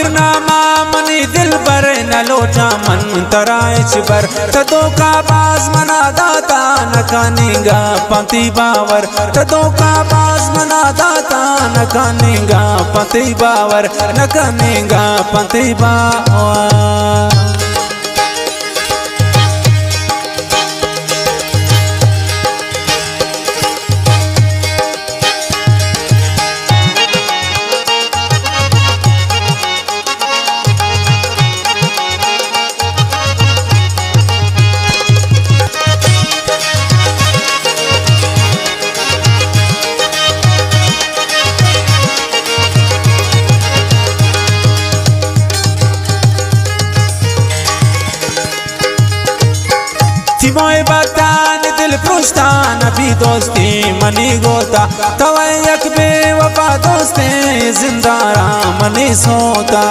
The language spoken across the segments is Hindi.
मगिरनामा मनी दिल बर न लोटा मन तराइच बर तदो का बाज मना दाता न कानेगा पंती बावर तदो का बाज मना दाता न कानेगा पंती बावर न कानेगा पंती बावर। मोए बतान दिल पुश्तान अभी दोस्ती मनी गोता तवा यक बेवफा दोस्ते जिंदारा मनी सोता।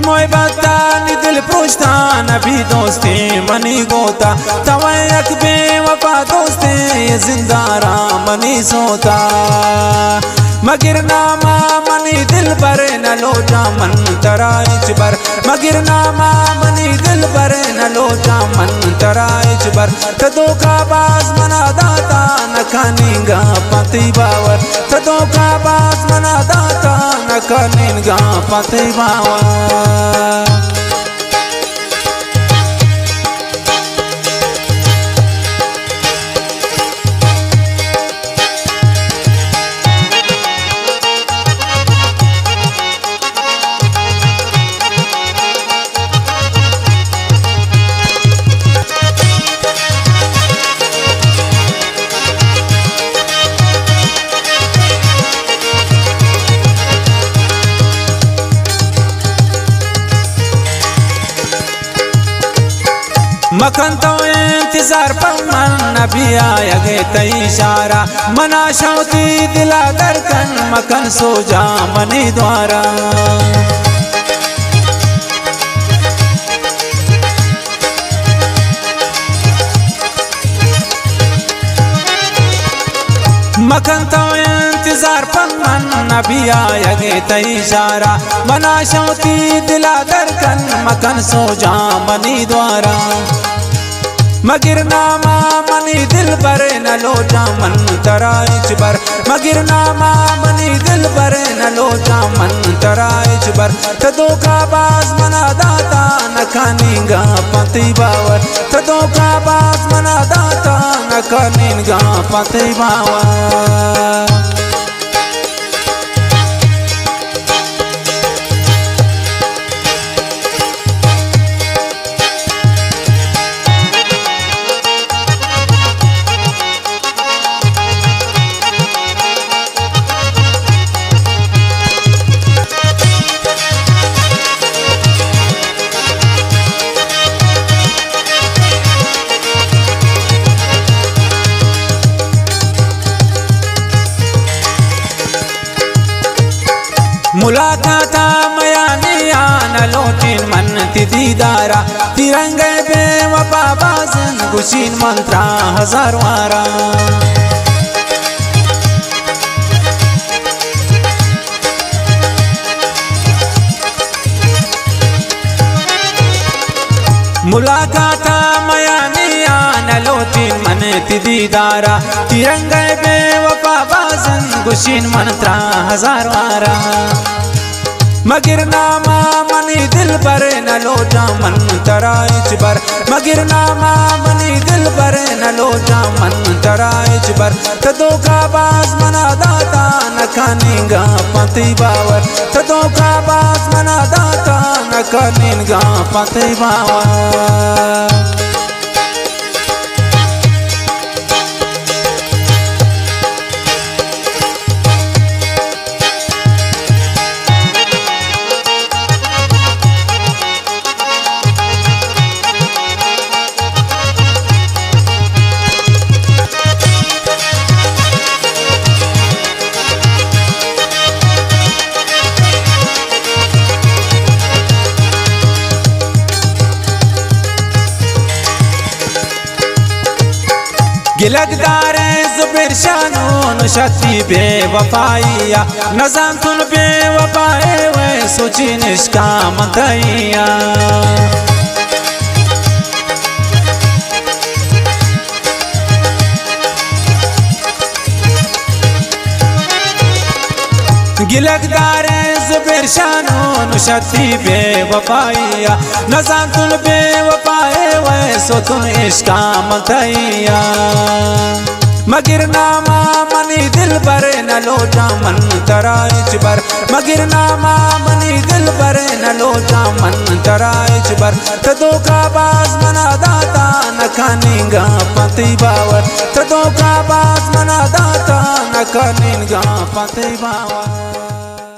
मोए बतान दिल पुश्तान अभी दोस्ती मनी गोता तवा यक बेवफा दोस्ते जिंदारा मनी सोता। मगिरनामा मनी दिल बर न लोटा मन तराइच बर मगिरनामा मनी दिल बर न लोटा मन तराइच बर तदो का बाज मना दाता न कानेगा पंती बावर तदो का बाज मना दाता न कानेगा पंती बावर। मखन तो इंतजार पर मन अभी आया गे तई इशारा मना शौती दिला दरकन मखन सो जा मनी द्वारा। मखन तो इंतजार पर मन अभी आया गे तई इशारा मना शौती दिला दरकन मखन सो जा मनी द्वारा। मगिरनामा मनी दिल बर न लोटा मन तराइच बर मगिरनामा मनी दिल बर न लोटा मन तराइच बर तदो का बाज मना दाता न कानेगा पंती बावर तदो का बाज मना दाता न कानेगा पंती बावर। मुलाकाता मयानिया न लोटिन मन दीदारा तिरंगे बेवफा बाजन गुशीन मंत्रा हजार वारा। मुलाकाता मयानिया न लोटिन मन दीदारा तिरंगे बेवफा बाजन गुशीन मंत्रा हजार वारा। मगिरनामा मनी दिल बर न लोटा मन तराइच बर मगिरनामा मनी दिल बर न लोटा मन तराइच बर तदो का बाज मना दाता न कानेगा पंती बावर तदो का बाज मना दाता न कानेगा पंती बावर। गिलकदारे ज़ुबैर शानून शक्ति बेवफाइया नज़ाम तुन बेवफाए वे सोची निष्काम तैया गिलकदारे ज़ुबैर शानून शक्ति बेवफाइया नज़ाम तुन बेवफाए वे सो तुन इश्काम तैया मगर नामा मनी दिल पर न लोटा मन तराइच बर मगर नामा मनी दिल पर न लोटा मन तराइच बर तदो का बाज मना दाता न खानेगा पति बावर तदो का बाज मना दाता न खानेगा पति बावर।